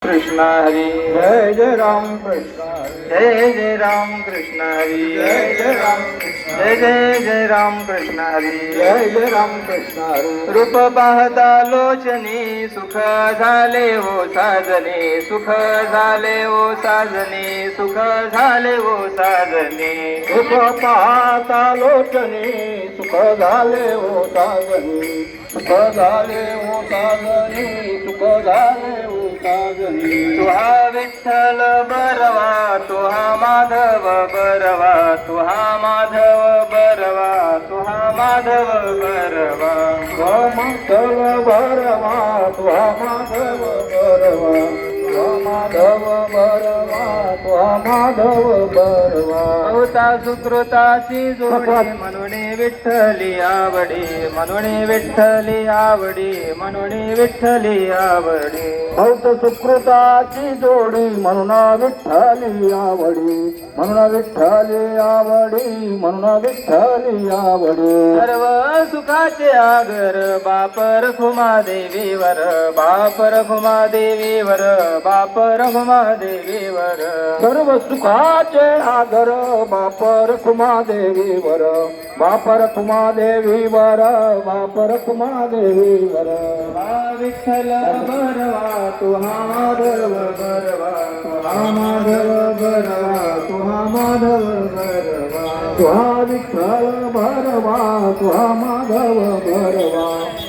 कृष्ण हरी जय जय राम कृष्ण हरी जय जय राम कृष्ण हरी जय जय राम कृष्ण जय जय जय राम कृष्ण हरी जय जय राम कृष्ण हरी रूप पाहता लोचनी सुख झाले हो साजने सुख झाले हो साजने सुख झाले हो साजने सुख पाहता लोचनी सुख झाले हो साजनी सुख झाले हो साजनी सुख झाले हो साजनी तुहा विठ्ठल बरवा तुहा माधव बरवा तुहा माधव बरवा तुहा माधव बरवा माधव भरवा तुहा माधव भरवा तुहा माधव भरवा तुहा माधव भरवा बहुता सुकृताची जोडी म्हणून विठ्ठली आवडी म्हणून विठ्ठली आवडी म्हणून विठ्ठली आवडी बहुत सुकृताची जोडी म्हणून विठ्ठली आवडी म्हणून विठ्ठली आवडी म्हणून विठ्ठली आवडी सर्व सुखाचे आगर बापर खुमा देवीवर बापर खुमा देवीवर बापर खुमा देवीवर सर्व सुखाचे आगर बापर कुमा देवीवर बापर कुमा देवीवर बापर कुमा देवीवर विठ्ठल बरवा तुहा माधव बरवा तुहा माधव बरवा तुहा माधव बरवा तुहा विठ्ठल भरवा तुहा माधव भरवा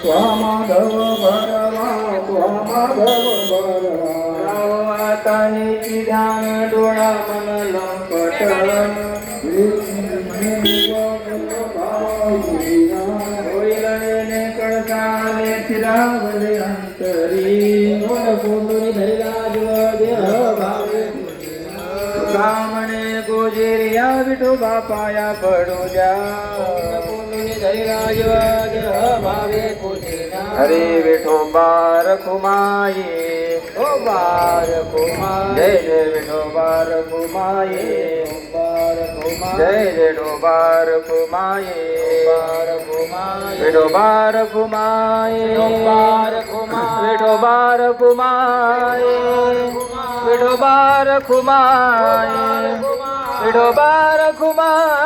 तुहा माधव भरवा तुहा माधव भरवा तानीची ध्यान डोळा मन लंपटन होईल ने कळसाले चिरावले अंतरी कोंडुरी धरिला जीव देह भावे कामणे गोजेरिया विठो बापाया पडू द्या कोंडुरी धरिला जीव देह भावे कोठेना हरे विठो बार कुमाये ओ बार कुमार जय जय विठो बार कुमाये बार कुमार जय जय डोबार कुमाये बार कुमार विठो बार कुमाये बार कुमार विठो बार कुमाये विठो बार कुमाये विठो बार कुमाये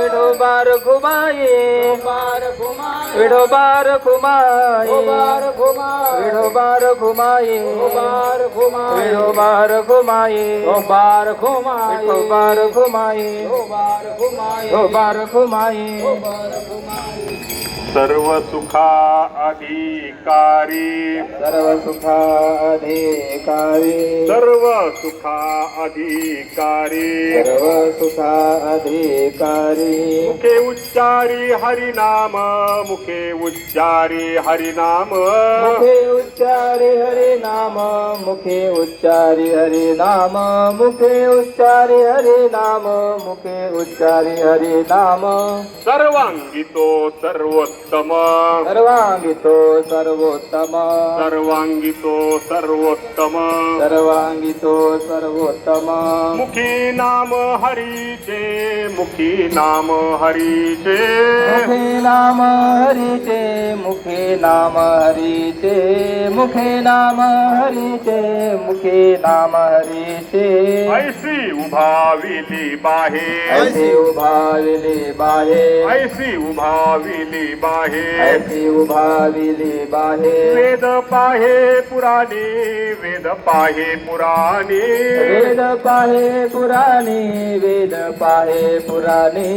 विठो बार कुमाये बार कुमार विठो बार कुमाये बार कुमार विठो बार कुमाये बार कुमार विठो बार कुमाये बार कुमार विठो बार कुमाये बार कुमार विठो बार कुमाये बार कुमार सर्व सुखा अधिकारी सर्व सुखा अधिकारी सर्व सुखा अधिकारी सर्व सुखा अधिकारी मुखे उच्चारी हरिनाम मुखे उच्चारी हरिनाम मुखे उच्चारे हरि नाम मुखे उच्चारे हरि नाम मुखे उच्चारे हरि नाम मुखे उच्चारे हरि नाम सर्वांगितो सर्वोत्तम सर्वांगितो सर्वोत्तम सर्वांगितो सर्वोत्तम सर्वांगितो सर्वोत्तम मुखी नाम हरीचे मुखी नाम हरीचे मुखे नाम हरीचे मुखे नाम हरीचे मुखे नाम हरीचे मुखे नाम हरीचे ऐसी उभाविली बाहे ऐसे उभाविले बाहे ऐसी उभाविली बाहे ऐसे उभाविले बाहे वेद पाहे पुराणे वेद पाहे पुराणे वेद पाहे पुराणे वेद पाहे पुराणे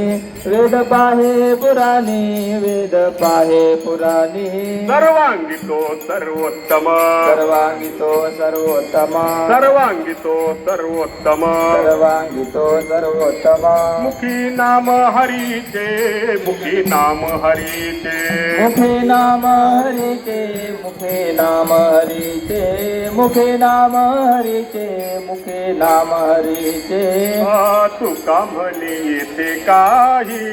वेद पाहे पुराणे वेद पाहे पुराणे सर्वांगितो सर्वोत्तम सर्वांगितो सर्वोत्तम सर्वांगितो सर्वोत्तम सर्वांगितो सर्वोत्तम मुखी नाम हरीचे मुखी नाम हरीचे मुखे नाम हरीचे मुखे नाम हरीचे मुखे नाम हरीचे मुखे नाम हरीचे तुका म्हणे येथे काही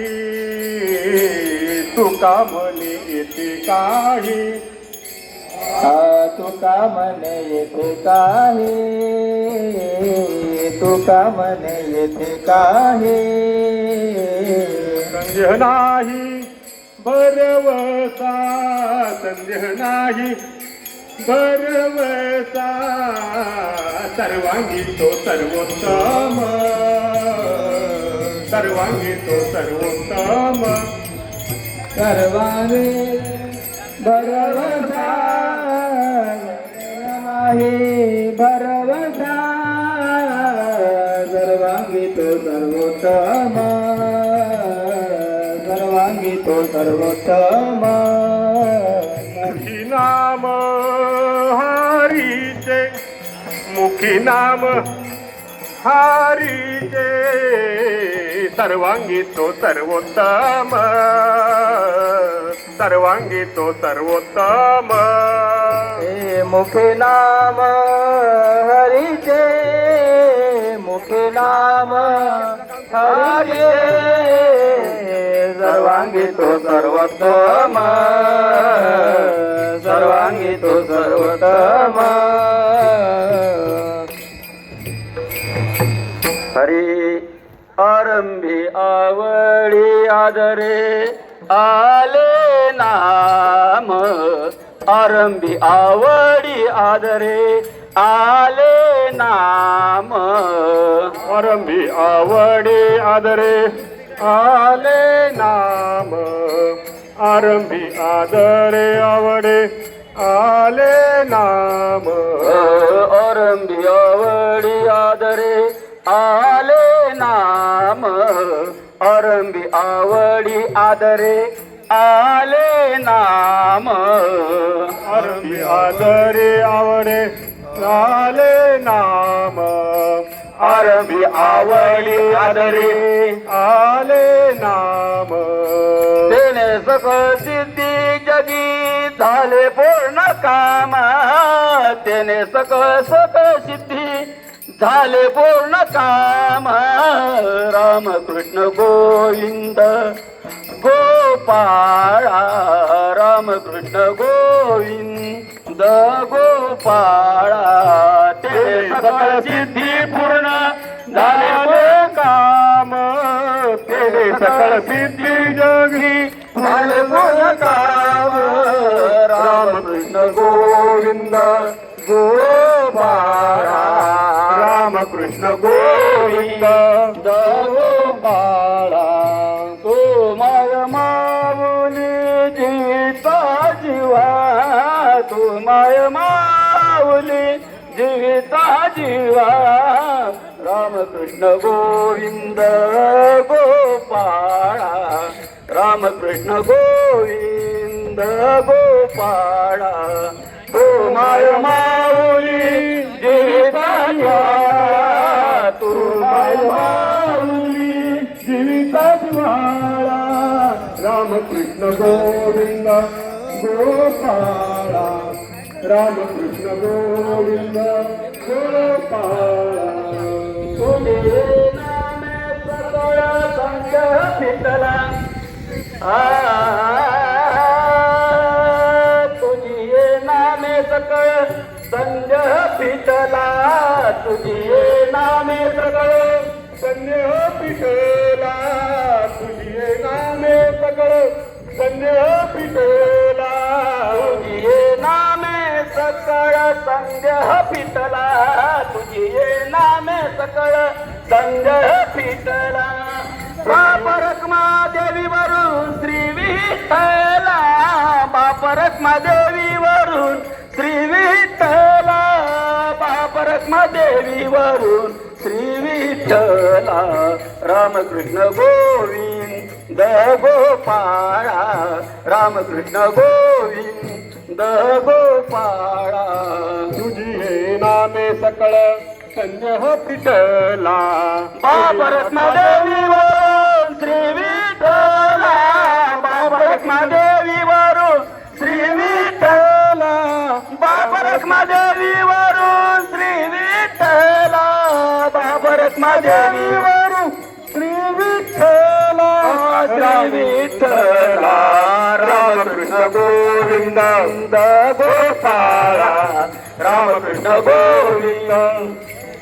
तुका म्हणे येथे काही तुका म्हणे येथे काही तुका म्हणे येथे काही संदेह नाही भरवसा संदेह नाही भरवसा सर्वांगी तो सर्वोत्तम सर्वांगी तो सर्वोत्तम सर्वांगी भरवसा आहे भरवसा सर्वांगी तो सर्वोत्तम सर्वांगी तो सर्वोत्तम मुखी नाम हरीचे मुखी नाम हरीचे सर्वांगी तो सर्वोत्तम सर्वांगी तो सर्वोत्तम हे मुखे नाम हरीचे मुखे नाम हरीचे सर्वांगी तो सर्वोत्तम सर्वांगी तो सर्वोत्तम हरी आरंभी आवडी आदरे आले नाम आरंभी आवडी आदरे आले नाम आरंभी आवडे आदरे आले नाम आरंभी आदरे आवडे आले नाम आरंभी आवडी आदरे आले नाम आरंभी आवडी आदरे आले नाम आरंभी आदरे आवडे आले नाम आरंभी आवडी आदरे आले नाम तेने सकळ सिद्धी जगी झाले पूर्ण काम तेने सकळ सिद्धी झाले पूर्ण काम राम कृष्ण गोविंद गोपाळा राम कृष्ण गोविंद गोपाळा ते सकळ सिद्धी पूर्ण झाले काम तेने सकळ सिद्धी जगी झाले पूर्ण काम राम कृष्ण गोविंद गोपाळा राम कृष्ण गोविंद गोपाळा तो माय माऊली जीविता जीवा तू माय माऊली जीविता जीवा रामकृष्ण गोविंद गोपाळा रामकृष्ण गोविंद गोपाळा तो माय माऊली जीविता जीवा तू माय माऊली जीविता जीवाळा रामकृष्ण गोविंद गोपाळा रामकृष्ण गोविंद गोपाळा तुझे नामे सकळ संग फिटला तुझे नामे सकळ संग फिटला तुझे नामे सकळ संदेह पिटला तुझे नामे सकळ संदेह पिटला तुझे नामे सकळ संग फिटला तुझे नामे सकळ संग फिटला बाप रखमा देवीवरून श्री विठ्ठला बाप रखमा देवीवरून श्री विठ्ठला बाप रखमा देवीवरून श्री विठ्ठला रामकृष्ण गोविंद गोपाळा रामकृष्ण गोविंद गोपाळा तुझी नामे सकळ संदेह पिटला बाप रखमा देवीवरून श्री विठ्ठला बाप रखमा देवीवरून श्री विठ्ठला बाप रखमा देवीवरून श्री विठ्ठला बाप रखमा देवीवरून श्री विठ्ठला श्री विठ्ठला रामकृष्ण गोविंद गोपाळा रामकृष्ण गोविंद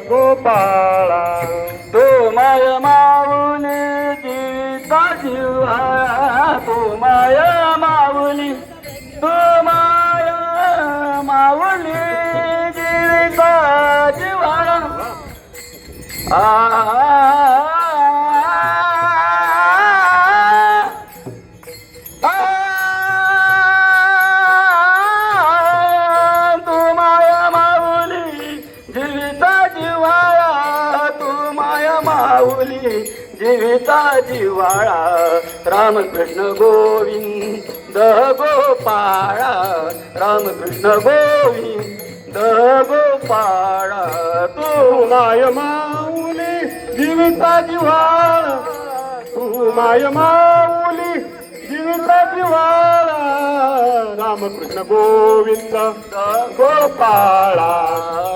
गोपाळा तू माय माऊली जीविता जीवा तू माय माऊली तू माय माऊली जीविता जिव्हाळा तू माया माऊली जीविता जिव्हाळा तू माया माऊली जीविता जिव्हाळा रामकृष्ण गोविंद गोपाळा रामकृष्ण गोविंद गोपाळा तू माय माऊली जीविता जिव्हाळा तू माय माऊली जीविता जिव्हाळा रामकृष्ण गोविंद गोपाळा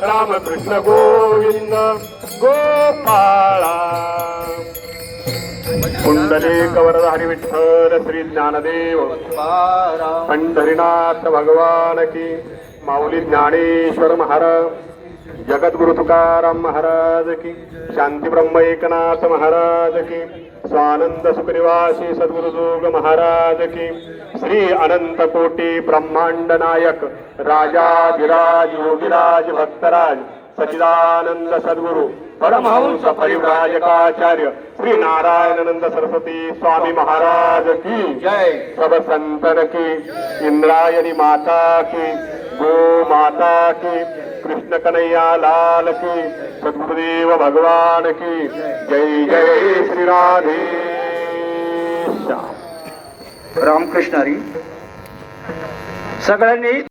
रामकृष्ण गोविंद गोपाळा कुंडलिक वरधारी विठ्ठल श्री ज्ञानदेव पंढरीनाथ भगवान की माऊली ज्ञानेश्वर महाराज जगद्गुरु तुकाराम महाराज की शांती ब्रह्म एकनाथ महाराज की स्वानंद सुखनिवासी सद्गुरु जोग महाराज की श्री अनंत कोटी ब्रह्मांड नायक राजाधिराज योगिराज भक्तराज सच्चिदानंद सद्गुरु परमहंस परिव्राजकाचार्य श्री नारायणानंद सरस्वती स्वामी महाराज की जय सब संतन की इंद्रायणी माता की गो माता की कृष्ण कन्हैया लाल की सद्गुरुदेव भगवान की जय जय श्री राधे श्याम. रामकृष्ण हरी. सगळ्यांनी